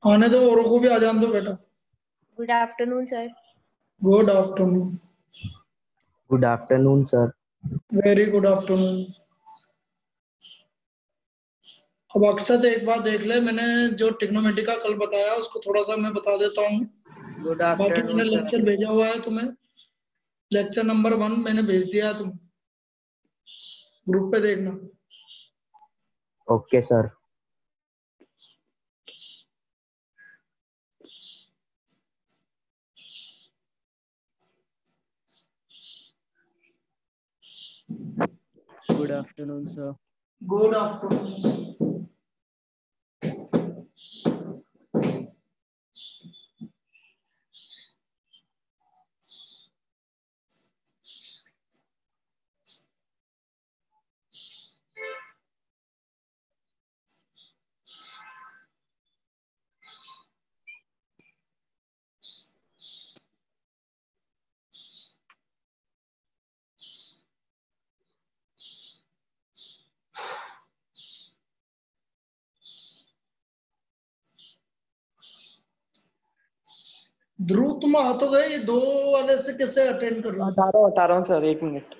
आने दो, औरों को भी आ जाने दो बेटा। Good afternoon sir. Good afternoon. Good afternoon sir. Very good afternoon. अब अक्षत एक बात देख ले, मैंने जो ट्रिग्नोमेट्री का कल बताया उसको थोड़ा सा मैं बता देता हूँ। गुड बाकी आफ्टरनून मैंने सर। लेक्चर भेजा हुआ है तुम्हें, लेक्चर नंबर 1 मैंने भेज दिया है, तुम ग्रुप पे देखना। Okay sir. Good afternoon sir. Good afternoon. Dhruv तुम आ तो गए, ये 2 वाले से कैसे अटेंड कर रहे हो? बता रहा हूँ सर, 1 मिनट।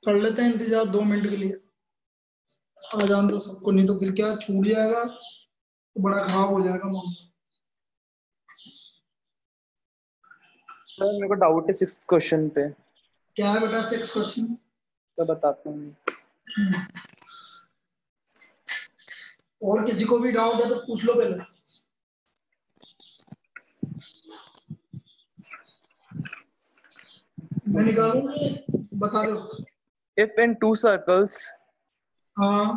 कर लेते हैं इंतजार 2 मिनट के लिए, आ जान दो सबको, नहीं तो फिर क्या छूट जाएगा तो बड़ा खराब हो जाएगा मामला। सर मेरे को डाउट है 6th क्वेश्चन पे। क्या है बेटा 6 क्वेश्चन? तो बताता हूँ। और किसी को भी डाउट है तो पूछ लो पहले। मैं निकालूंगी, बता दो। If in 2 circles हाँ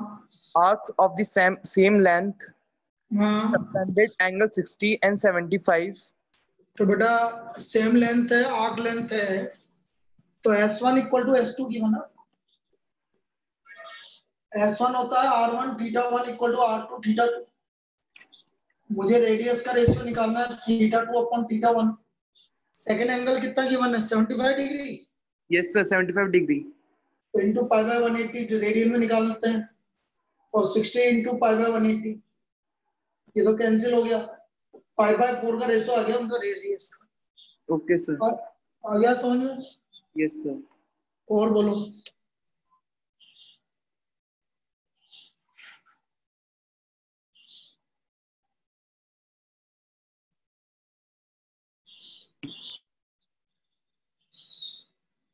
arcs of the same length हाँ, subtended angle 60 and 75, तो बेटा सेम लेंथ है, आर्क लेंथ है, तो S1 इक्वल टू S2 की बना। S1 होता है R1 theta 1 equal to R2 theta 2। मुझे रेडियस का रेशियो निकालना है theta 2 upon theta 1। Second angle कितना गिवन है? 75 डिग्री। yes sir, 75 degree। तो इंटू पाई बाय 180 रेडियन में निकाल लेते हैं, और 60 इंटू पाई बाय 180, ये तो कैंसिल हो गया। 5/4 का रेशियो आ गया उनका रेडियस का। Okay sir. और आ गया समझ में? Yes sir. और बोलो।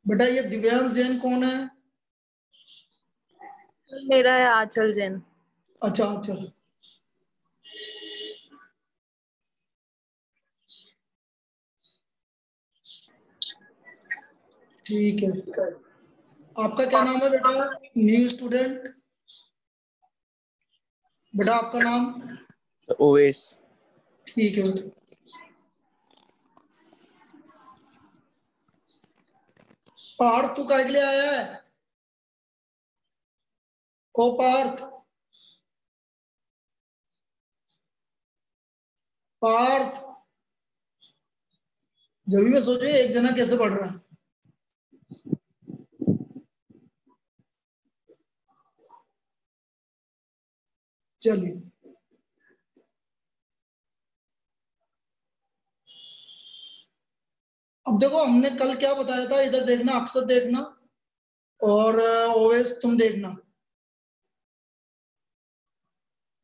बेटा ये दिव्यांश जैन कौन है? मेरा है आंचल जैन। अच्छा चल, ठीक है। आपका क्या नाम है बेटा? New student. बेटा आपका नाम? ओवेस। ठीक है बेटा। पार्थ तू काय के लिए आया है? ओ पार्थ, पार्थ, जब भी मैं सोचू एक जना कैसे पढ़ रहा है। चलिए, अब देखो हमने कल क्या बताया था, इधर देखना, अक्षर देखना, और ओवेस तुम देखना।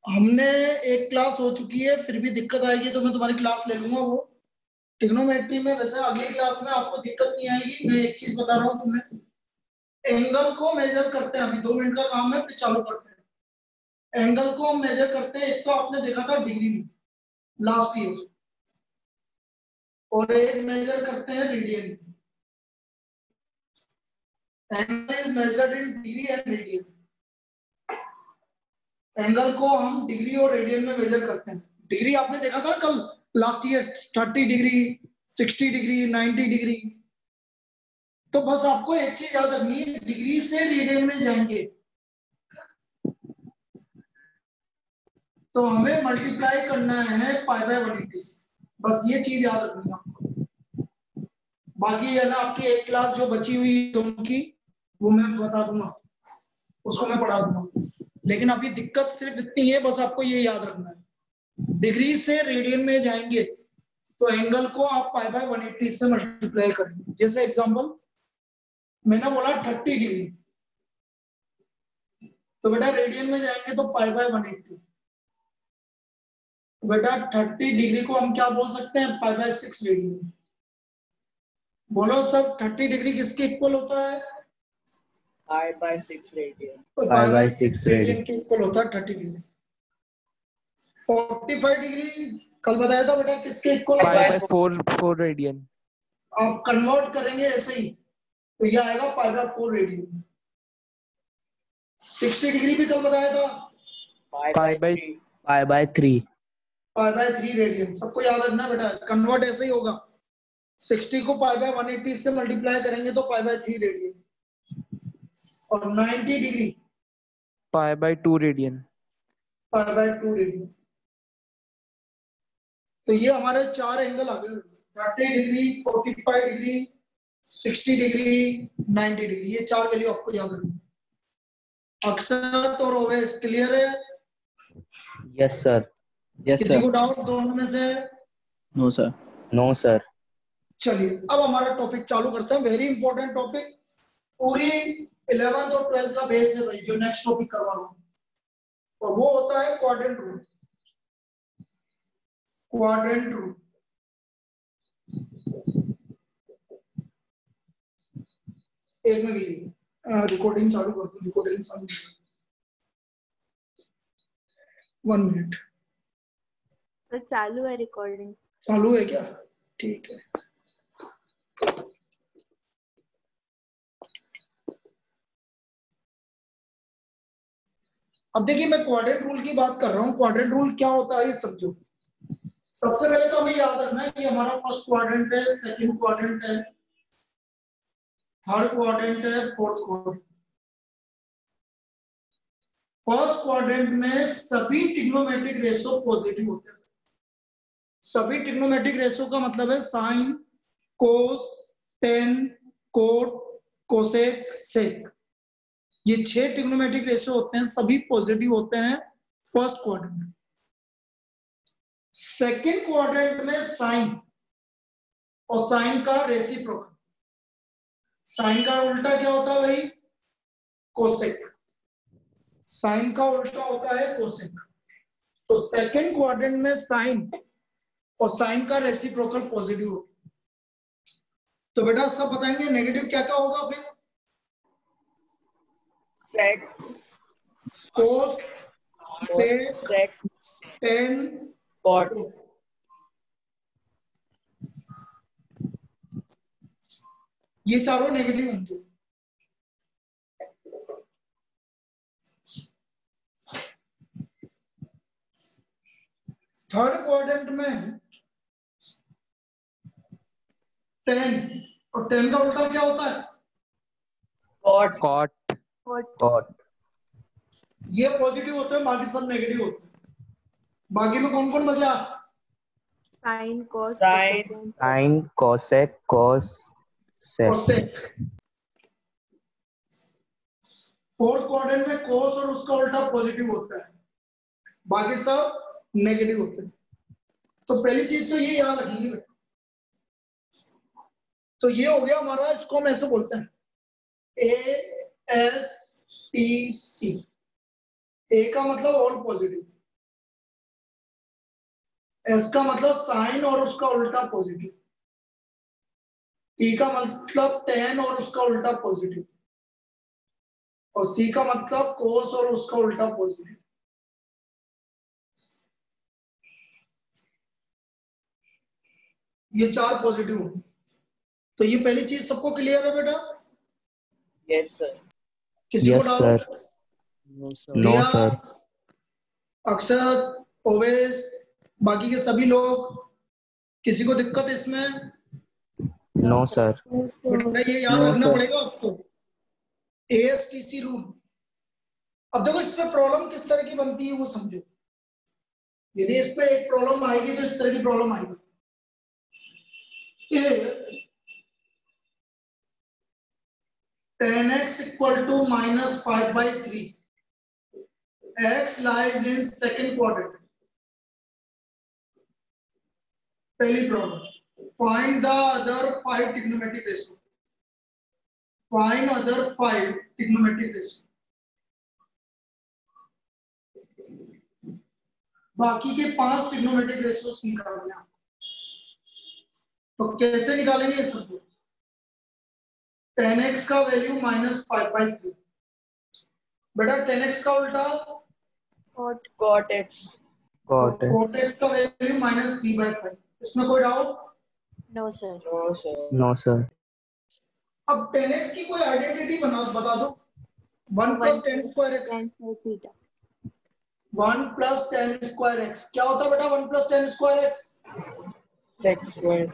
हमने एक क्लास हो चुकी है, फिर भी दिक्कत आएगी तो मैं तुम्हारी क्लास ले लूंगा वो ट्रिग्नोमेट्री में। वैसे अगली क्लास में आपको दिक्कत नहीं आएगी, मैं एक चीज बता रहा हूँ तुम्हें, एंगल को मेजर करते हैं, अभी 2 मिनट का काम है, फिर चालू करते हैं। एंगल को हम मेजर करते हैं, एक तो आपने देखा था डिग्री में लास्ट ईयर, और एक मेजर करते हैं रेडियन में। Angle is measured in degree and radian. Angle को हम डिग्री और रेडियन में मेजर करते हैं। डिग्री आपने देखा था कल last year, 30 degree, 60 degree, 90 degree. तो बस आपको एक चीज याद रखनी है, डिग्री से रेडियन में जाएंगे तो हमें मल्टीप्लाई करना है पाई बाय 180 से। बस ये चीज याद रखनी है आपको। बाकी है ना आपकी एक क्लास जो बची हुई दोनों की, वो मैं बता दूंगा, उसको मैं पढ़ा दूंगा। लेकिन अभी दिक्कत सिर्फ इतनी है, बस आपको ये याद रखना है, डिग्री से रेडियन में जाएंगे तो एंगल को आप पाई बाय 180 से मल्टीप्लाई करेंगे। जैसे एग्जांपल मैंने बोला 30 डिग्री, तो बेटा रेडियन में जाएंगे तो पाई बाय 180। तो बेटा 30 डिग्री को हम क्या बोल सकते हैं, पाई बाय 6 रेडियन। बोलो सब, 30 डिग्री किसके इक्वल होता है? पाई by 6 radian. Pi by 6 radian के इक्वल होता है 30 डिग्री। 45 डिग्री कल बताया था बेटा किसके इक्वल होता पाई है? Bye 4 radian. आप कन्वर्ट करेंगे ऐसे ही तो ये आएगा पाई बाय 4 रेडियन। 60 डिग्री भी कल बताया था, pi by pi by 3। Pi by 3 radian. सबको याद रखना बेटा, कन्वर्ट ऐसे ही होगा। 60 को पाई बाय 180 से मल्टीप्लाई करेंगे तो पाई बाय 3 रेडियन। और 90 degree pi by 2 radian. Pi by 2 radian. तो ये हमारे 4 एंगल आ गए, 30 डिग्री, 45 डिग्री, 60 डिग्री, 90 डिग्री। ये 4 वैल्यू आपको याद रखनी है। अक्षत और ओवेस क्लियर है? Yes sir. किसी को डाउट दोनों में से? No sir. No sir. चलिए अब हमारा टॉपिक चालू करते हैं। वेरी इंपॉर्टेंट टॉपिक, पूरी 11th और 12th का बेस है भाई, जो नेक्स्ट टॉपिक करवा रहा हूं, और वो होता है क्वाड्रेंट रूल। क्वाड्रेंट रूल एक मिनट, रिकॉर्डिंग चालू कर दो। रिकॉर्डिंग चालू, 1 मिनट। सर चालू है रिकॉर्डिंग। चालू है क्या? ठीक है। अब देखिए मैं क्वाड्रेंट रूल की बात कर रहा हूँ। क्वाड्रेंट रूल क्या होता है ये समझो। सबसे पहले तो हमें याद रखना है कि हमारा फर्स्ट क्वाड्रेंट है, सेकंड क्वाड्रेंट है, थर्ड क्वाड्रेंट है, फोर्थ क्वाड्रेंट। फर्स्ट क्वाड्रेंट में सभी ट्रिग्नोमेट्रिक रेशो पॉजिटिव होते हैं। सभी ट्रिग्नोमेट्रिक रेशो का मतलब है साइन, कोस, टेन, कोट, कोसेक, सेक। ये 6 ट्रिग्नोमेट्रिक रेशो होते हैं, सभी पॉजिटिव होते हैं फर्स्ट क्वाड्रेंट में। सेकंड क्वाड्रेंट में साइन और साइन का रेसिप्रोकल। साइन का उल्टा क्या होता है भाई? कोसेक। साइन का उल्टा होता है कोसेक। तो सेकंड क्वाड्रेंट में साइन और साइन का रेसिप्रोकल पॉजिटिव होता है। तो बेटा सब बताएंगे नेगेटिव क्या क्या होगा फिर? सेक, कोस, सेक, सेक, टेन, कॉट। ये चारों नेगेटिव होंगे। थर्ड क्वाड्रेंट में 10, और 10 का उल्टा क्या होता है? कॉट। कॉट। कॉट। ये पॉजिटिव होते हैं, बाकी सब नेगेटिव होते हैं। बाकी में कौन कौन बचा? Sine cos sine, sine, cosec, cos, sec. Cosec. Fourth quadrant में कोस और उसका उल्टा पॉजिटिव होता है, बाकी सब नेगेटिव होते हैं। तो पहली चीज तो ये याद रखिए। तो ये हो गया हमारा, इसको हम ऐसे बोलते हैं ASTC। ए का मतलब ऑल पॉजिटिव, एस का मतलब साइन और उसका उल्टा पॉजिटिव, टी का मतलब टेन और उसका उल्टा पॉजिटिव, और सी का मतलब कोस और उसका उल्टा पॉजिटिव। ये 4 पॉजिटिव हो गए। तो ये पहली चीज सबको क्लियर है बेटा? Yes, sir. किसी को Yes, doubt? sir. No, sir. No, दिया, sir. अक्षत, ओवेश, बाकी के सभी लोग, किसी को दिक्कत इसमें? No, sir. बेटा ये याद No, रखना sir. पड़ेगा आपको, एएसटीसी रूल। अब देखो इस पे प्रॉब्लम किस तरह की बनती है वो समझो। यदि इस पे एक प्रॉब्लम आएगी तो इस तरह की प्रॉब्लम आएगी। 10x equal to minus 5/3. X lies in second quadrant. पहली problem, find the other 5 trigonometric ratio. Find other 5 trigonometric ratio. बाकी के 5 ट्रिग्नोमेट्रिक रेशियोस निकालना। तो कैसे निकालेंगे ये सब? 10x का वैल्यू -5/3। बेटा 10x का उल्टा Cot X. Got it. cot x का वैल्यू -3/5। इसमें कोई doubt? No, sir. No, sir. No, sir. अब 10x की कोई आइडेंटिटी बता दो। 1 + 10 square x। 10 square theta. 1 + 10 square x क्या होता है बेटा? 1 + 10 square x Sec square.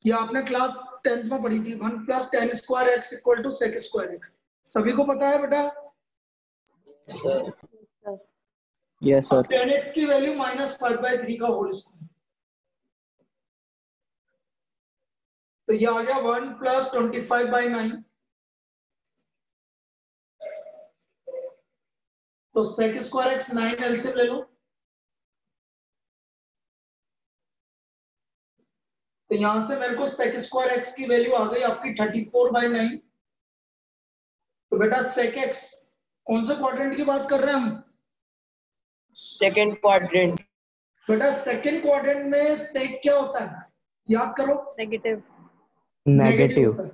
ये आपने क्लास 10th में पढ़ी थी। 1 + 10 square x = sec square x। सभी को पता है बेटा? Sir. Sir. Yes, sir. अब 10x की वैल्यू -5/3 का होल स्क्वायर। तो ये आ गया 1 + 25/9। तो sec square x 9 एलसीएम ले लो। तो यहां से मेरे को sec square x की वैल्यू आ गई आपकी 34/9। तो बेटा sec x कौन से क्वाड्रेंट की बात कर रहे हैं हम? Second quadrant. बेटा सेकंड क्वाड्रेंट में sec क्या होता है? याद करो। Negative. Negative Negative. होता है,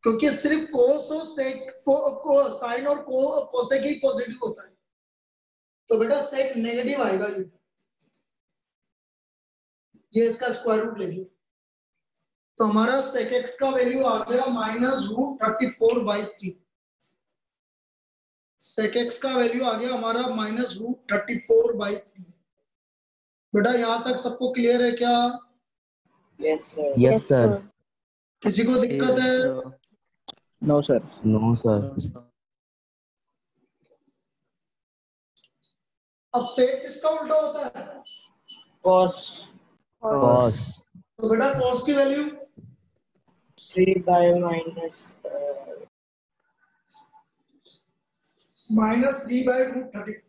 क्योंकि सिर्फ कोस और सेक को साइन और कोसेक ही पॉजिटिव होता है। तो बेटा सेक नेगेटिव आएगा। ये इसका स्क्वायर रूट ले लो। तो हमारा sec x का वैल्यू आ गया -√34/3। sec x का वैल्यू आ गया हमारा -√34/3। बेटा यहां तक सबको क्लियर है क्या? Yes, sir. Yes, sir. किसी को दिक्कत है? No, sir. No, sir. अब सेक किसका उल्टा होता है? Cos Cos. तो बेटा cos की वैल्यू 3/-. -3/√34।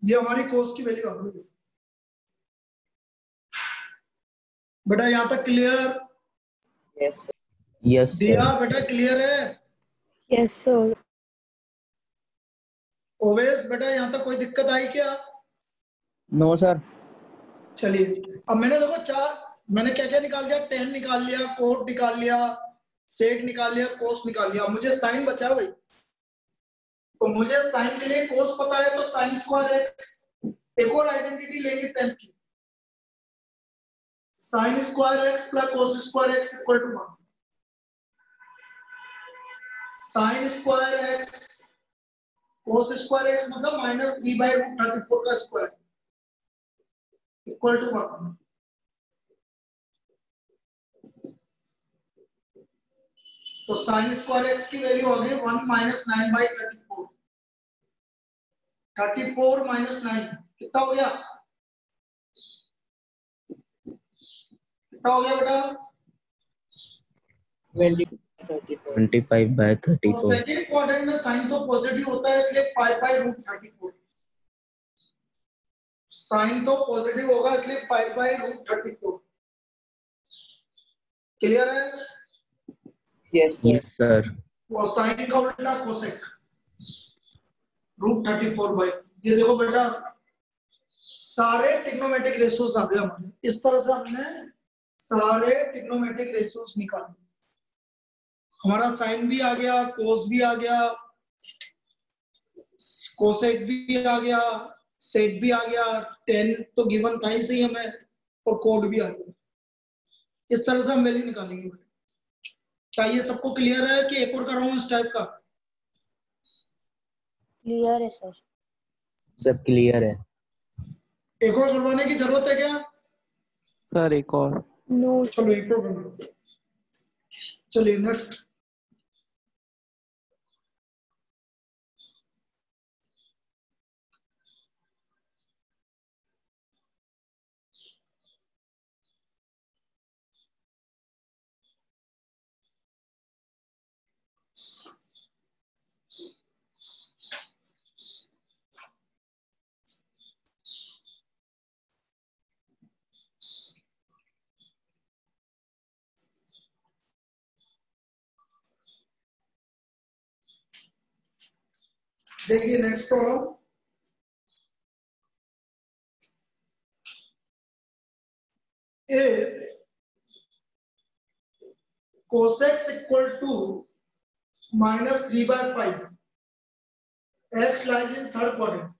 ये हमारी cos की वैल्यू आ गई। बेटा यहां तक क्लियर? Yes, sir. Yes, दिया sir. बेटा क्लियर है? Yes, sir. ओवेश बेटा यहां तक कोई दिक्कत आई क्या? No, sir. चलिए अब मैंने देखो मैंने क्या क्या निकाल दिया? 10 निकाल लिया, कोट निकाल लिया, सेक निकाल लिया, कोस निकाल लिया। मुझे साइन बचा भाई। तो मुझे साइन के लिए कोस पता है, तो साइन स्क्वायर एक्स। एक और आइडेंटिटी लेंगे 10 की, sine square x plus cos square x equal to 1। Sine square x cos square x मतलब -3/√34 का स्क्वायर इक्वल टू 1। तो साइन स्क्वायर एक्स की वैल्यू हो गई 1 - 9/34। 34 - 9 कितना हो गया? कितना हो गया बेटा? 20/34. 25/34. सेकंड क्वाड्रेंट में साइन तो पॉजिटिव होता है, इसलिए 5/√34। साइन तो पॉजिटिव होगा इसलिए 5/√34। क्लियर है? Yes, sir. Yes, sir. और साइन का उल्टा कोसेक √34/। ये देखो बेटा सारे ट्रिग्नोमेट्रिक रेशियोज आ गए हमारे। इस तरह से हमने सारे ट्रिग्नोमेट्रिक रेशियोज निकाले। हमारा साइन भी आ गया, कोस भी आ गया, कोसेक भी आ गया, सेक भी आ गया, टेन तो गिवन था ही सही हमें, और कोड भी आ गया। इस तरह से हम वैल्यू निकालेंगे। क्या ये सबको क्लियर है कि एक और कर रहा हूँ इस टाइप का? क्लियर है सर। सब क्लियर है। एक और करवाने की जरूरत है क्या? सर एक और। नो चलो एक और कर लो। चलिए नेक्स्ट। देखिए next problem. If cosec equal to minus 3/5, x lies in third quadrant.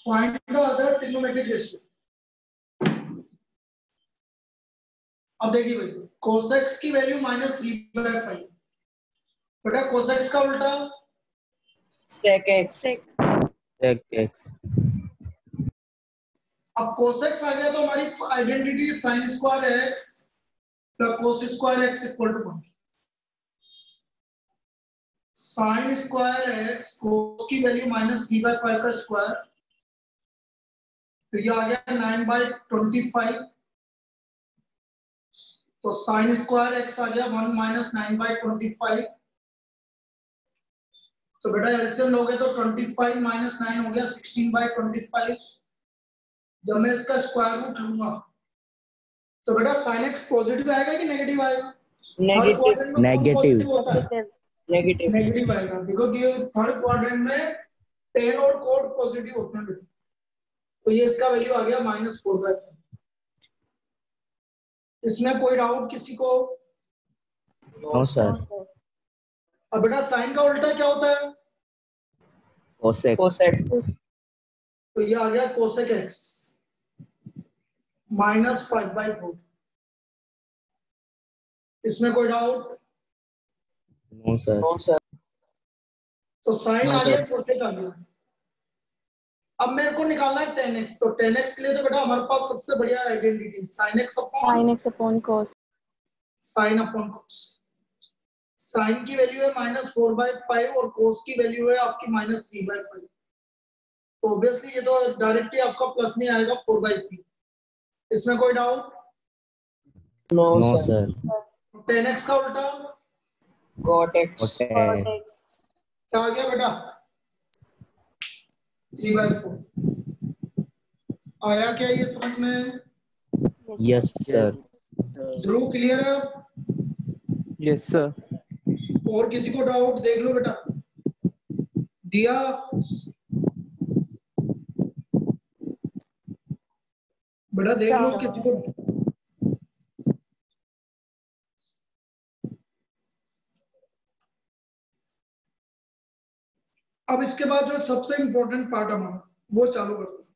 Find the other trigonometric ratio. अब देखिए भाई, कोसेक्स की वैल्यू -3/5। बेटा कोसेक्स का उल्टा Sec X. Sec x अब कोसेक्स आ गया तो हमारी identity sine square x plus cos square x equal to 1। Sine square x cos की वैल्यू -3/5 का स्क्वायर, तो ये आ गया 9/25। तो साइन स्क्वायर एक्स आ गया 1 - 9/25। तो बेटा एलसीएम लोगे तो 25 - 9 हो गया 16/25। जब मैं इसका स्क्वायर रूट लूंगा तो बेटा साइन एक्स पॉजिटिव आएगा कि नेगेटिव आएगा? Third Negative. क्वाड्रेंट में कौन Negative. पॉजिटिव होता है? नेगेटिव। Negative. नेगेटिव आएगा, बिकॉज ये थर्ड क्वाड्रेंट में टेन और कोड पॉजिटिव होते हैं बेटा। तो ये इसका वैल्यू आ गया -4/5। इसमें कोई डाउट किसी को? No sir. No sir. अब बेटा साइन का उल्टा क्या होता है? Cosec. Cosec. तो ये आ गया कोसेक एक्स -5/4। इसमें कोई doubt? No sir. No sir. तो साइन No आ गया, sir. कोसेक आ गया। अब मेरे को निकालना है tan x। तो tan x के लिए तो बेटा हमारे पास सबसे बढ़िया identity sin x upon sine x upon cos. sin upon cos। sin की वैल्यू है -4/5 और cos की वैल्यू है आपकी -3/5। तो ऑब्वियसली ये तो डायरेक्टली आपका प्लस में आएगा 4/3। इसमें कोई doubt? No No sir. sir. tan x का उल्टा Cot X. Cosec. Cot x. क्या आ गया बेटा? 3/4। आया क्या ये समझ में? Yes sir. ध्रुव क्लियर है? Yes sir. और किसी को डाउट? देख लो बेटा। दिया बेटा, देख लो किसी को। अब इसके बाद जो सबसे इंपॉर्टेंट पार्ट हमारा वो चालू करते हैं।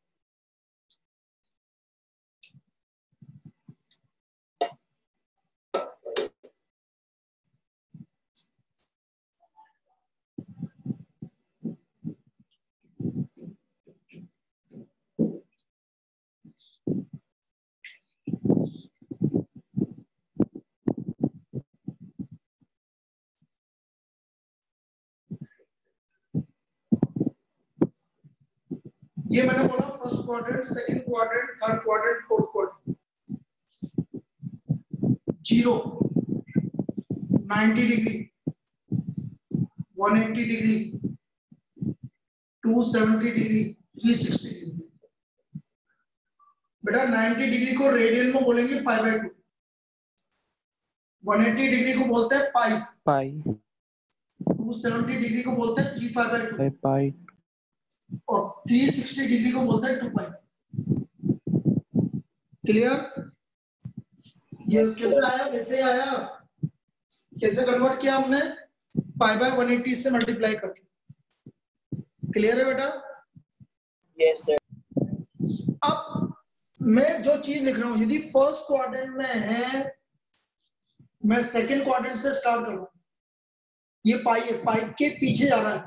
ये मैंने बोला first quadrant, second quadrant, third quadrant, fourth quadrant. 0 90 degree, 180 degree, 270 degree, 360 degree. बेटा 90 डिग्री को रेडियन में बोलेंगे π/2। 180 डिग्री को बोलते हैं पाई। पाई 270 डिग्री को बोलते हैं 3π/2 पाई और 360 डिग्री को बोलते हैं 2π। क्लियर? ये कैसे आया? कैसे आया? कैसे कन्वर्ट किया हमने? पाई बाय 180 से मल्टीप्लाई करके। क्लियर है बेटा? Yes, sir. अब मैं जो चीज लिख रहा हूं, यदि फर्स्ट क्वाड्रेंट में है, मैं सेकंड क्वाड्रेंट से स्टार्ट कर रहा हूं। ये पाई है, पाई के पीछे जा रहा है।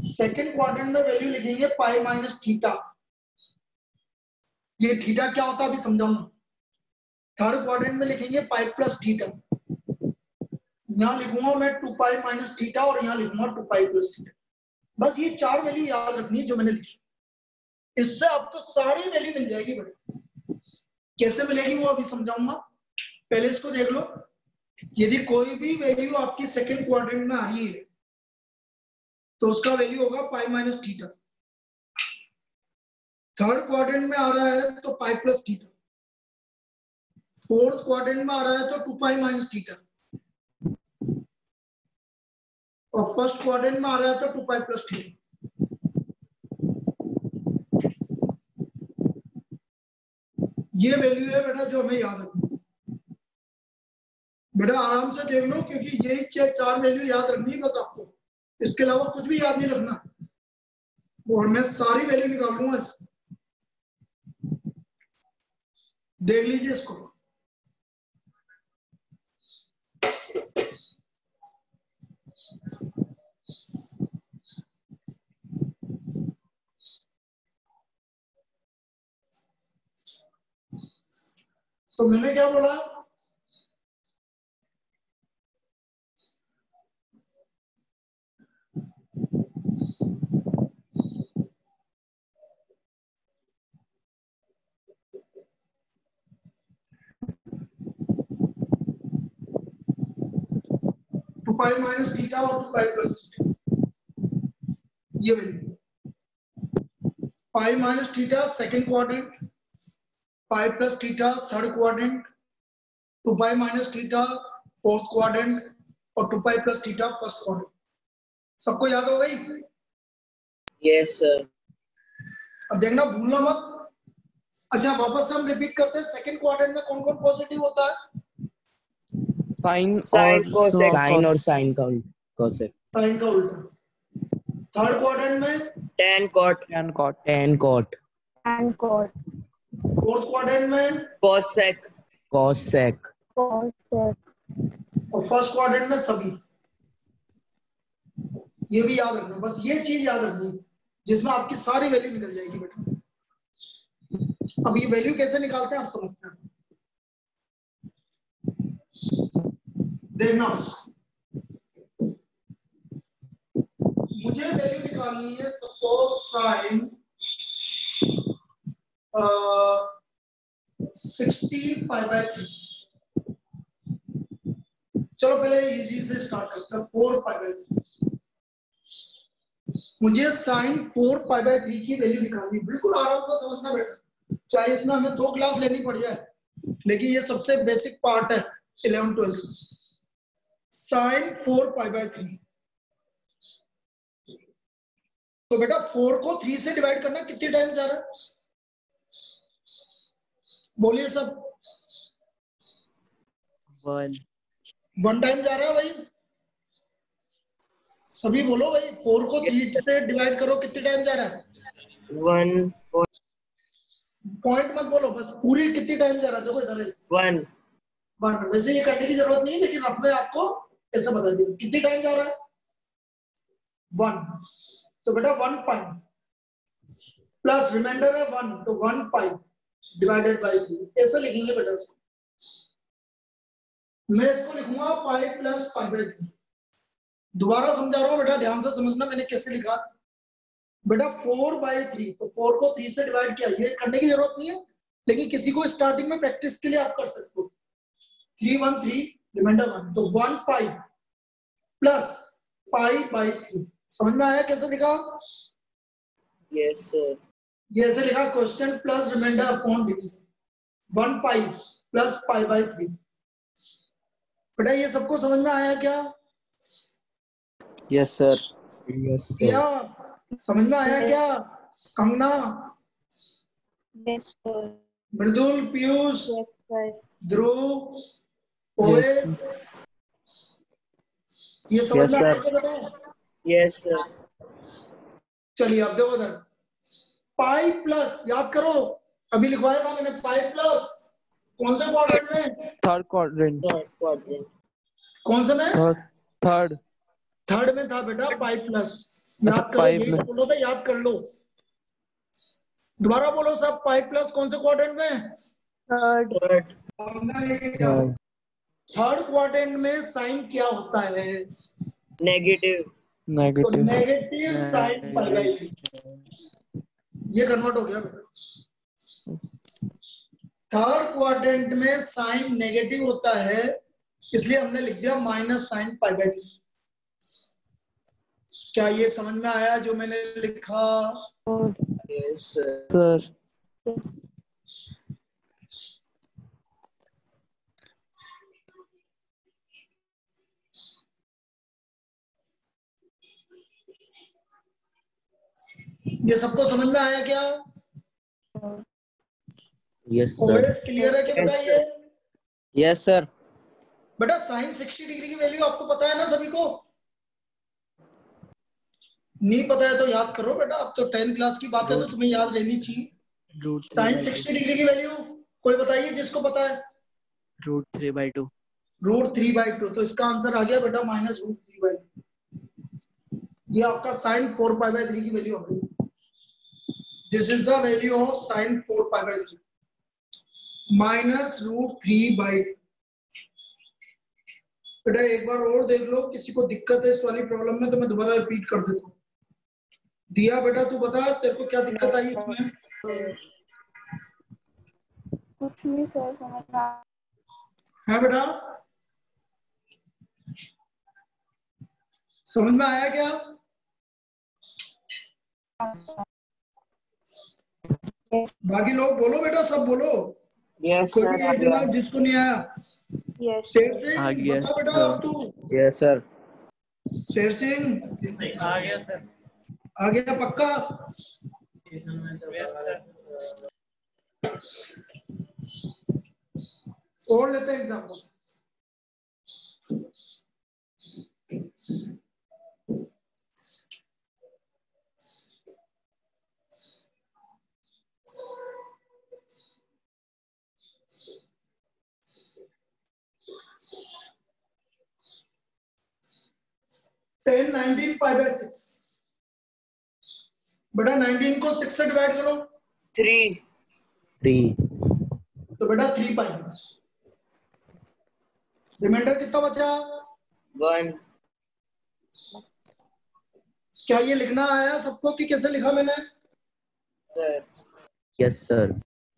सेकंड क्वाड्रेंट में वैल्यू लिखेंगे पाई माइनस थीटा। ये थीटा क्या होता है अभी समझाऊंगा। थर्ड क्वाड्रेंट में लिखेंगे पाई प्लस थीटा। यहां लिखूंगा मैं 2 पाई माइनस थीटा और यहां लिखूंगा 2 पाई प्लस थीटा। बस ये 4 वैल्यू याद रखनी है जो मैंने लिखी। इससे आपको सारी वैल्यू मिल जाएगी बेटा। कैसे मिलेगी वो अभी समझाऊंगा, पहले इसको देख लो। यदि कोई भी वैल्यू आपकी सेकंड क्वाड्रेंट में आ रही है तो उसका वैल्यू होगा pi minus theta. Third quadrant में आ रहा है तो pi plus theta. Fourth quadrant में आ रहा है तो 2 पाई माइनस थीटा। और फर्स्ट क्वाड्रेंट में आ रहा है तो 2 पाई प्लस थीटा। ये वैल्यू है बेटा जो हमें याद रखनी। बेटा आराम से देख लो, क्योंकि यही 4 वैल्यू याद रखनी है बस आपको, इसके अलावा कुछ भी याद नहीं रखना। और मैं सारी वैल्यू निकाल लूंगा। देख लीजिए इसको। तो मैंने क्या बोला, टू पाई माइनस थीटा और 2 पाई प्लस थीटा। ये value pi minus theta second quadrant, pi plus theta third quadrant, 2 pi minus theta fourth quadrant और 2 pi plus theta first quadrant. सबको याद हो गई? Yes, sir. अब देखना भूलना मत। अच्छा वापस हम रिपीट करते हैं। सेकंड क्वाड्रेंट में कौन कौन पॉजिटिव होता है? साइन Sine, और cosec. साइन और साइन का कोसेक। साइन का उल्टा। थर्ड क्वाड्रेंट में Tan, cot, tan cot. Tan cot. and cot, fourth quadrant में cosec. कोसेक। cosec, और फर्स्ट क्वाड्रेंट में सभी। ये भी याद रखना, बस ये चीज याद रखनी जिसमें आपकी सारी वैल्यू निकल जाएगी बेटा। अब ये वैल्यू कैसे निकालते हैं आप समझते हैं? देखना बस, मुझे वैल्यू निकालनी है। Suppose sine 16 pi by 3। चलो पहले इजी से स्टार्ट करते हैं। 4 पाई बाय 3। मुझे साइन 4 पाई बाय 3 की वैल्यू निकालनी। बिल्कुल आराम से समझना बेटा, चाहे इसमें हमें 2 क्लास लेनी पड़ जाए, लेकिन ये सबसे बेसिक पार्ट है 11 12। Sine 4 pi by 3। तो बेटा 4 को 3 से डिवाइड करना कितने टाइम्स जा रहा है? बोलिए सब। 1 टाइम जा रहा है भाई। सभी बोलो भाई, 4 को 3 Yes, sir. से डिवाइड करो कितने टाइम जा रहा है? 1, पॉइंट मत बोलो, बस पूरी कितनी टाइम जा रहा है देखो इधर से। 1, 1। वैसे ये करने की जरूरत नहीं है, लेकिन रफ में आपको ऐसा बता दिया कितनी टाइम जा रहा है। 1। तो बेटा 1 पाई प्लस रिमाइंडर है 1, तो 1 पाई डिवाइडेड बाय 3। ऐसा लिखेंगे बेटा इसको। मैं इसको लिखूंगा पाई प्लस पाई बाय 3। दोबारा समझा रहा हूँ बेटा, ध्यान से समझना मैंने कैसे लिखा। बेटा 4/3, तो 4 को 3 से डिवाइड किया। ये करने की जरूरत नहीं है, लेकिन किसी को स्टार्टिंग में प्रैक्टिस के लिए आप कर सकते हो। 3 1 3 रिमाइंडर 1, तो 1 पाई प्लस पाई बाय 3। समझ में आया कैसे लिखा? yes, sir. ये ऐसे लिखा, question plus reminder upon division. 1 pi plus pi by 3। बेटा ये सबको समझ में आया क्या? Yes sir. यस क्या सर। समझ में आया क्या? कंगना, yes sir, मृदुल, पीयूष, yes sir, ध्रुव, Yes, ओवेश, ये समझ Yes, में आया sir. क्या बेटा? Yes, sir. चलिए अब देखो इधर, पाई प्लस, याद करो अभी लिखवाया था मैंने, पाई प्लस कौन से क्वाड्रेंट में? Third quadrant. Third quadrant. कौन से में? Third. थर्ड में था बेटा पाई प्लस। अच्छा, याद करो, पाई यही प्लस। तो बोलो था, याद कर लो। दोबारा बोलो सब, पाई प्लस कौन से क्वाड्रेंट में? Third. Third. Third. Third quadrant में साइन क्या होता है? Negative. तो Negative. Negative sine pi by 3, ये कन्वर्ट हो गया बेटा। थर्ड क्वाड्रेंट में साइन नेगेटिव होता है, इसलिए हमने लिख दिया माइनस साइन पाई बाई 3। क्या ये समझ में आया जो मैंने लिखा? Yes, sir. Sir. Yes. ये सबको समझ में आया क्या? Yes, sir. ऑलवेज क्लियर है कि बेटा Yes, ये? sir. Yes, sir. बेटा साइन 60 डिग्री की वैल्यू आपको पता है ना सभी को? नहीं पता है तो याद करो बेटा, अब तो 10th क्लास की बात है तो तुम्हें याद रहनी चाहिए। Root 3 साइन by 60 डिग्री की वैल्यू कोई बताइए जिसको पता है। 2. Root 3 by 2. रूट 3/2, तो इसका आंसर आ गया बेटा माइनस रूट 3/2। ये आपका साइन 4π/3 की वैल्यू आ गई। This is the value of sine 4π/3 minus root 3/2। बेटा एक बार और देख लो, किसी को दिक्कत है इस वाली प्रॉब्लम में तो मैं दोबारा रिपीट कर देता हूँ। दिया बेटा तू बता तेरे को क्या दिक्कत आई इसमें? कुछ नहीं सर, समझ में आ- है बेटा, समझ में आया क्या? बाकी लोग बोलो बेटा, सब बोलो। Yes, कोई sir. भी एक जना जिसको नहीं आया। Yes. शेर सिंह आ गया बता बेटा, सर। अब तू। Yes, sir. शेर सिंह आ गया सर। आ गया पक्का? और लेते हैं एग्जाम्पल। टेन 19 π/6। बेटा 19 को 6 से डिवाइड करो 3. 3. तो बेटा 3 पाई। रिमाइंडर कितना बचा? 1. क्या ये लिखना आया सबको कि कैसे लिखा मैंने? Sir. Yes, sir.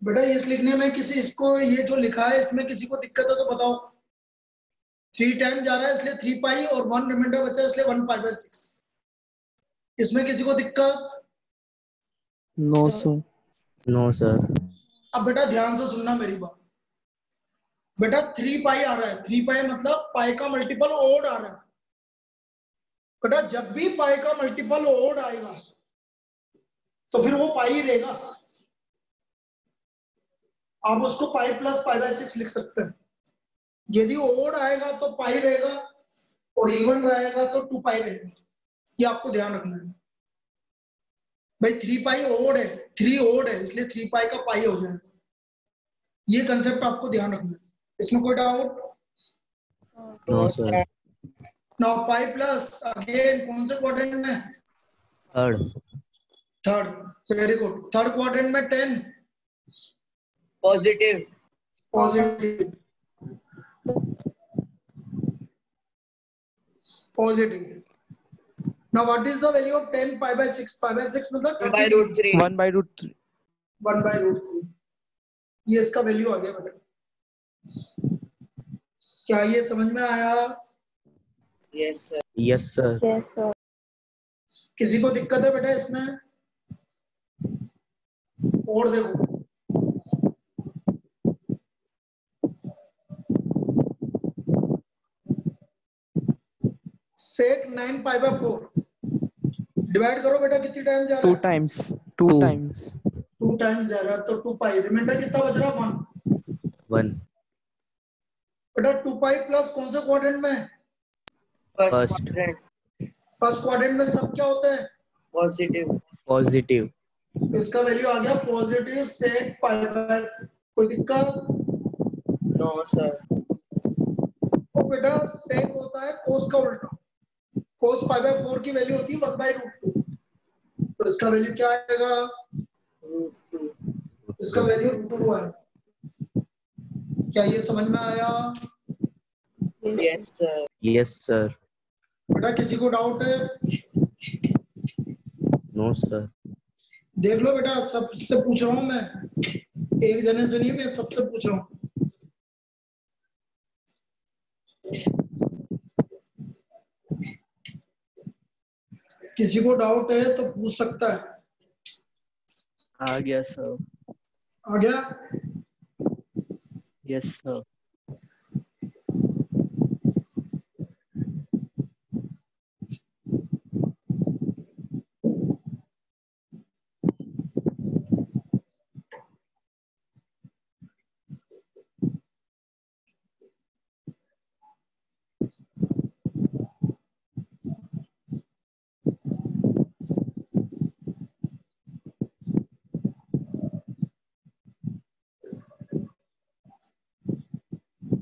बेटा इस लिखने में किसी, इसको ये जो लिखा है इसमें किसी को दिक्कत है तो बताओ। 3 टाइम जा रहा है इसलिए 3 पाई और 1 रिमाइंडर बचा इसलिए 1 π/6। इसमें किसी को दिक्कत? No, sir. No, sir. अब बेटा ध्यान से सुनना मेरी बात। बेटा 3 पाई आ रहा है, 3 पाई मतलब पाई का मल्टीपल ओड आ रहा है। बेटा जब भी पाई का मल्टीपल ओड आएगा तो फिर वो पाई ही रहेगा। आप उसको पाई प्लस π/6 लिख सकते हैं। यदि ओड आएगा तो पाई रहेगा और इवन रहेगा तो 2 पाई रहेगा। ये आपको ध्यान रखना है भाई। 3 पाई ओड है, 3 ओड है इसलिए 3 पाई का पाई हो जाएगा। ये कंसेप्ट आपको ध्यान रखना है। इसमें कोई doubt? No, sir. Now pi plus again कौन से क्वाड्रेंट में? Third. Third. Very good. Third quadrant में 10 Positive. Positive. Positive. Now what is the value of 10 π/6? π/6 मतलब 1 by root 3. 1 by root 3. 1/√3। ये इसका वैल्यू आ गया बेटा। क्या ये समझ में आया? Yes, sir. Yes, sir. Yes, sir. किसी को दिक्कत है बेटा इसमें? और देखो sec 9 π/4 डिवाइड करो बेटा, कितनी टाइम्स जा रहा 2 है? times. 2 Two. times. 2 टाइम्स जा रहा है तो 2 पाई। रिमाइंडर कितना बच रहा? 1। 1. बेटा 2 पाई प्लस कौन से क्वाड्रेंट में? First First. quadrant. First quadrant में सब क्या होते हैं? Positive. Positive. इसका वैल्यू आ गया पॉजिटिव सेक पाई बाय। कोई दिक्कत? No, sir. तो बेटा सेक होता है कोस का उल्टा। कोस पाई बाय 4 की वैल्यू होती है 1/√2। तो इसका वैल्यू क्या आएगा? √2. इसका वैल्यू √2 आएगा। क्या ये समझ में आया? Yes, sir. Yes, sir. बेटा किसी को डाउट है? No, sir. देख लो बेटा, सबसे पूछ रहा हूं मैं, एक जने से नहीं, मैं सबसे पूछ रहा हूँ। किसी को डाउट है तो पूछ सकता है। आ गया सर। आ गया? Yes sir.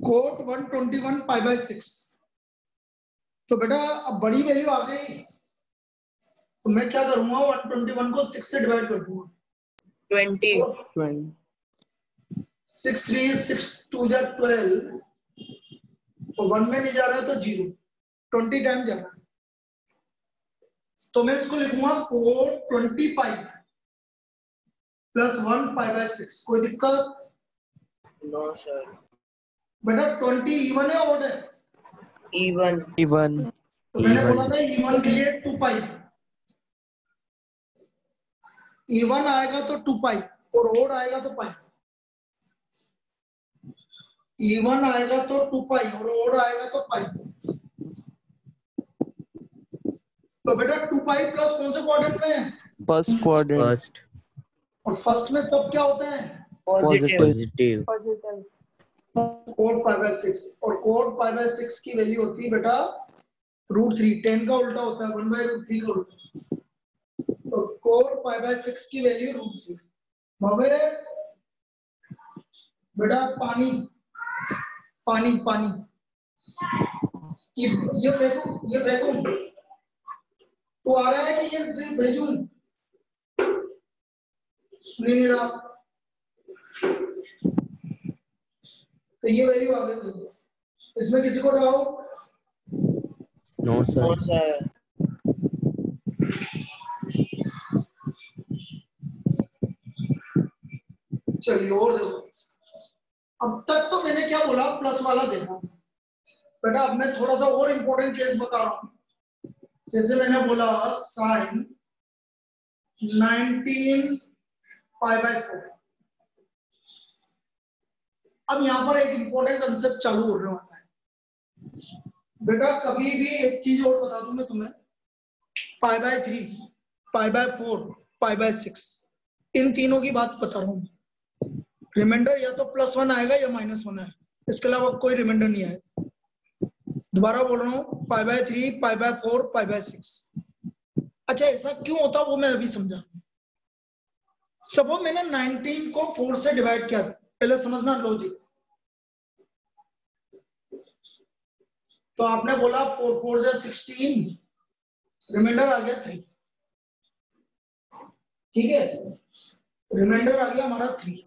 Cot 121 pi by 6। तो बेटा अब बड़ी वैल्यू आ गई, तो मैं क्या करूंगा? 121 को 6 से डिवाइड कर दूंगा। 20. 6 3 6 2 जा 12, और 1 में नहीं जा रहा है तो 0, 20 टाइम जा रहा है। तो मैं इसको लिखूंगा cot 20 pi plus 1 pi by 6। कोई दिक्कत? No, sir. बेटा 20 इवन है ऑड है? Even. इवन। तो मैंने Even. बोला था इवन के लिए 2 पाई। इवन आएगा तो 2 पाई, और ऑड आएगा तो पाई। इवन आएगा तो 2 पाई, और ऑड आएगा तो पाई। तो बेटा 2 पाई प्लस कौन से क्वाड्रेंट में है? First quadrant. First. और फर्स्ट में सब क्या होते हैं? Positive. Positive. Positive. Coat pi by 6, और कोट पाई बाय 6 की वैल्यू होती है बेटा √3। 10 का उल्टा होता है 1/√3 का उल्टा। तो कोट पाई बाय 6 की वैल्यू √3। भवे बेटा पानी पानी पानी ये फेंकूं, ये फेंकूं तो आ रहा है कि ये भेजूं? सुन नहीं रहा। तो ये वैल्यू आ गई। इसमें किसी को doubt? No, sir. No, sir. चलिए और देखो, अब तक तो मैंने क्या बोला? प्लस वाला देखा। बेटा अब मैं थोड़ा सा और इंपॉर्टेंट केस बता रहा हूं। जैसे मैंने बोला साइन 19 पाई बाय 4। अब यहां पर एक इंपॉर्टेंट कंसेप्ट चालू होने वाला है। बेटा कभी भी एक चीज और बता दूं मैं तुम्हें, पाई by 3, pi by 4, pi by 6, इन तीनों की बात बता रहा हूं। रिमाइंडर या तो +1 आएगा या -1 आएगा, इसके अलावा कोई रिमाइंडर नहीं आएगा। दोबारा बोल रहा हूं, पाई by 3, pi by 4, pi by 6। अच्छा ऐसा क्यों होता वो मैं अभी समझा। सपोज मैंने 19 को 4 से डिवाइड किया था, पहले समझना लॉजिक। तो आपने बोला 4 4 जा 16, रिमाइंडर आ गया 3। ठीक है, रिमाइंडर आ गया हमारा 3।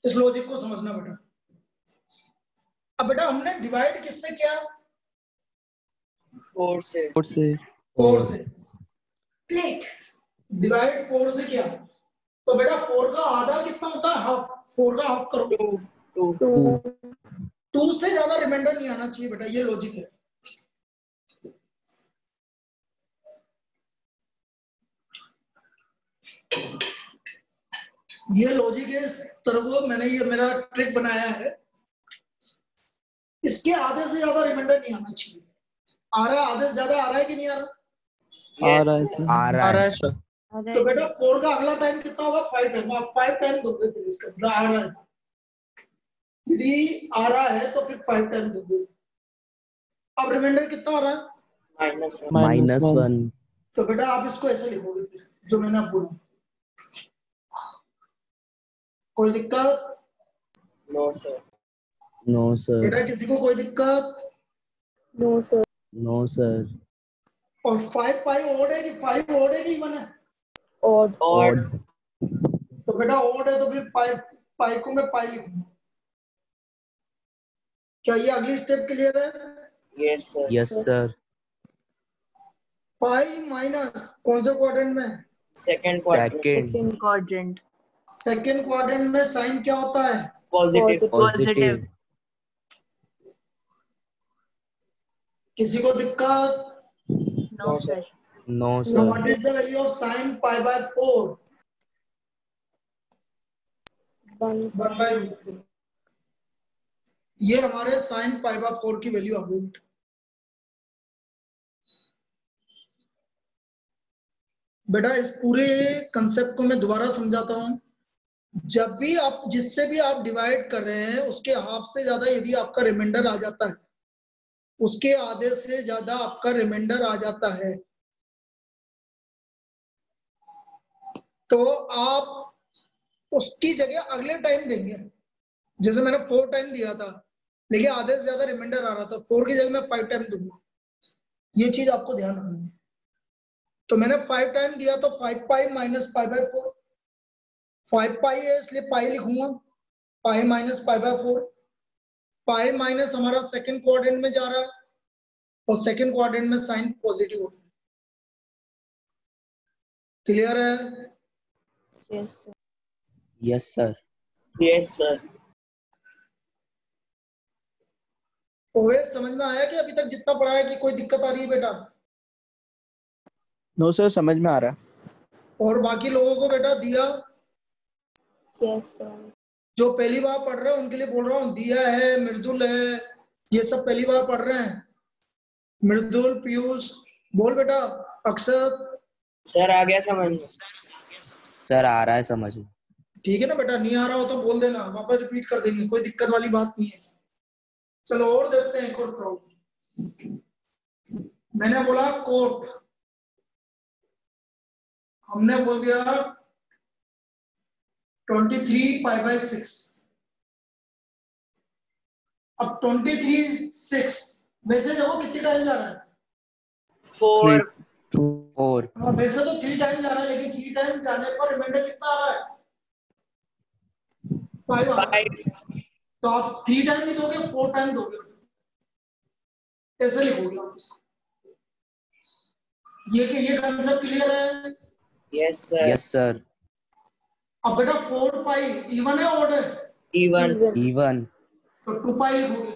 इस लॉजिक को समझना बेटा। अब बेटा हमने डिवाइड किससे किया? 4 से. 4 से। 4 से। डिवाइड 4 से किया, तो बेटा 4 का आधा कितना होता है? हाफ। 4 का हाफ करो। 2. 2 से ज्यादा रिमाइंडर नहीं आना चाहिए बेटा, ये लॉजिक है। ये लॉजिक है, इस तरह को मैंने ये मेरा ट्रिक बनाया है। इसके आधे से ज्यादा रिमाइंडर नहीं आना चाहिए। आ रहा है? आधे से ज्यादा आ रहा है कि नहीं आ रहा? आ रहा है Yes, sir. सर। आ रहा है। सर। तो बेटा 4 का अगला टाइम कितना होगा? 5 टाइम। आप 5 टाइम दोगे फिर इसका मतलब आ रहा है। यदि आ रहा है तो फिर 5 टाइम दोगे। अब रिमाइंडर कितना आ रहा है? -1 माइनस -1 वन। तो बेटा आप इसको ऐसे लिखोगे फिर जो मैंने आपको बोला। कोई दिक्कत? No sir no sir. बेटा किसी को कोई दिक्कत? No, sir. No sir. और 5 पाई ओड है कि 5 ओड है कि इवन है? Odd. Odd odd. तो बेटा ओड है तो फिर 5 पाई को मैं पाई लिखूंगा। क्या ये अगली स्टेप क्लियर है? Yes sir yes sir. Pi minus कौन से क्वाड्रेंट में? Second quadrant second. Second quadrant. Second quadrant में साइन क्या होता है? Positive positive. किसी को दिक्कत? No sir no So sir. what is the value of sin pi by 4? 1 1 by root 2। ये हमारे sin pi by 4 की वैल्यू आ गई। बेटा इस पूरे कंसेप्ट को मैं दोबारा समझाता हूं। जब भी आप जिससे भी आप डिवाइड कर रहे हैं उसके हाफ से ज्यादा यदि आपका रिमाइंडर आ जाता है, उसके आधे से ज्यादा आपका रिमाइंडर आ जाता है, तो आप उसकी जगह अगले टाइम देंगे। जैसे मैंने 4 टाइम दिया था लेकिन आधे से ज्यादा रिमाइंडर आ रहा था, 4 की जगह मैं 5 टाइम दूंगा। ये चीज आपको ध्यान रखनी है। तो मैंने 5 टाइम दिया तो 5 पाई माइनस पाई बाय 4। 5 पाई है इसलिए पाई लिखूंगा, pi minus pi by 4। Pi minus हमारा सेकंड क्वाड्रेंट में जा रहा है और सेकंड क्वाड्रेंट में साइन पॉजिटिव होता है। क्लियर है? Yes, sir. Yes sir. Yes sir OS समझ में आया कि अभी तक जितना पढ़ा है कि कोई दिक्कत आ रही है बेटा? नो सर, समझ में आ रहा है। और बाकी लोगों को बेटा दिया Yes, sir. जो पहली बार पढ़ रहे हैं उनके लिए बोल रहा हूँ, दिया है, मृदुल है, ये सब पहली बार पढ़ रहे हैं। मृदुल, पीयूष, बोल बेटा। अक्षर, सर आ गया समझ में सर आ रहा है समझ में। ठीक है ना बेटा? नहीं आ रहा हो तो बोल देना, वापस रिपीट कर देंगे, कोई दिक्कत वाली बात नहीं है। चलो और देखते हैं एक और प्रॉब्लम। मैंने बोला कोट, हमने बोल दिया 23 पाई बाय 6। अब 23 6 वैसे देखो कितने टाइम जा रहा है? 4 4। हाँ, वैसे तो 3 टाइम जा रहा है लेकिन 3 टाइम जाने पर रिमाइंडर कितना आ रहा है? 5 आ रहा है। 5 तो आप 3 टाइम नहीं दोगे, 4 टाइम दोगे, ऐसे लिखोगे आप इसको। ये कंसेप्ट क्लियर है? Yes sir yes sir. अब बेटा 4 पाई इवन है ऑड है? Even Even. इवन। तो 2 पाई लिखोगे।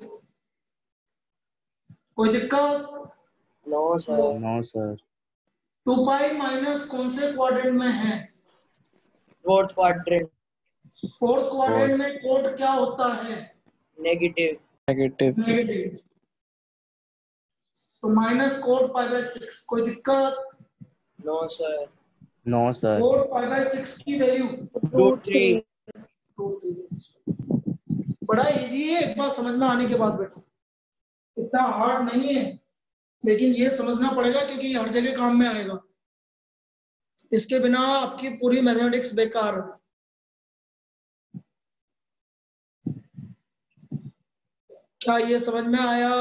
कोई दिक्कत? No sir no sir. 2 pi minus कौन से क्वाड्रेंट में है? फोर्थ क्वाड्रेंट फोर्थ क्वाड्रेंट में कोट क्या होता है? Negative negative. नेगेटिव। तो माइनस कोट पाई बाय 6। कोई दिक्कत? No sir no sir. Cot pi by 6 की वैल्यू रूट 3 बड़ा इजी है एक बार समझ में आने के बाद बेटा, इतना हार्ड नहीं है, लेकिन ये समझना पड़ेगा क्योंकि हर जगह काम में आएगा। इसके बिना आपकी पूरी मैथमेटिक्स बेकार है। क्या ये समझ में आया?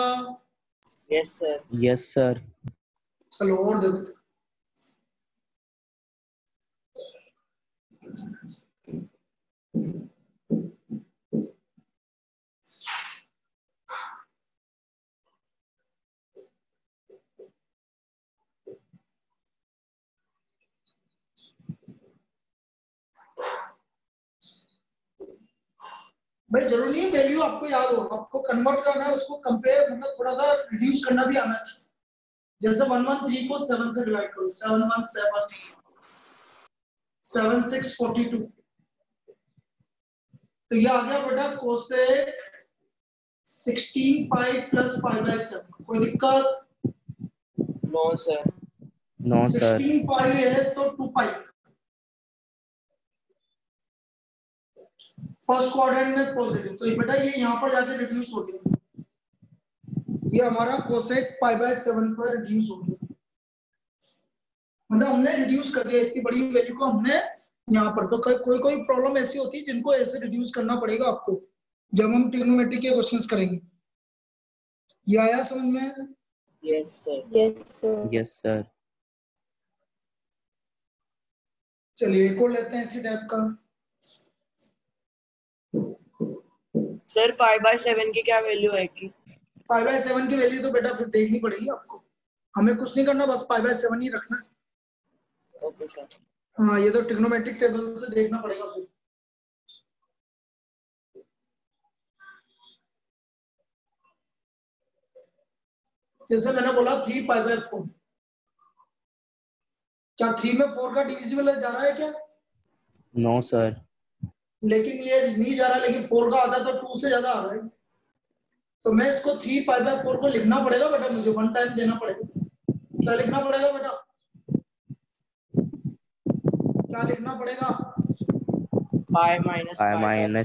Yes sir yes sir. चलो और देखो। भाई जरूरी नहीं है वैल्यू आपको याद हो, आपको कन्वर्ट करना है, उसको कंपेयर मतलब थोड़ा सा रिड्यूस करना भी आना चाहिए। जैसे 113 को 7 से डिवाइड करो, 717 76 42, तो ये आ गया बेटा कोसेक 16 पाई प्लस 5/7। कोई दिक्कत? No sir no sir. 16 pi है तो 2 पाई। फर्स्ट क्वाड्रेंट में पॉजिटिव, तो ये बेटा ये यहाँ पर जाके रिड्यूस हो गया। ये हमारा कोसेक पाई बाय 7 पर रिड्यूस हो गया, मतलब हमने रिड्यूस कर दिया इतनी बड़ी वैल्यू को हमने यहाँ पर। तो कोई कोई प्रॉब्लम ऐसी होती है जिनको ऐसे रिड्यूस करना पड़ेगा आपको जब हम ट्रिग्नोमेट्री के क्वेश्चंस करेंगे। ये आया समझ में? Yes, sir. Yes, sir. Yes, sir. चलिए एक और लेते हैं इसी टाइप का। सर पाई बाय 7 की क्या वैल्यू है की? पाई बाय 7 की वैल्यू तो बेटा फिर देखनी पड़ेगी आपको, हमें कुछ नहीं करना, बस पाई बाय 7 ही रखना है। Okay sir. हाँ ये तो ट्रिग्नोमेट्रिक टेबल से देखना पड़ेगा फिर। जैसे मैंने बोला 3 पाई बाय 4, क्या 3 में 4 का डिविजिबल जा रहा है क्या? No, sir. लेकिन ये नहीं जा रहा, लेकिन 4 का आधा तो 2 से ज्यादा आ रहा है, तो मैं इसको 3 पाई बाय 4 को लिखना पड़ेगा बेटा, मुझे 1 टाइम देना पड़ेगा। क्या लिखना पड़ेगा बेटा? क्या लिखना पड़ेगा? Pi minus I minus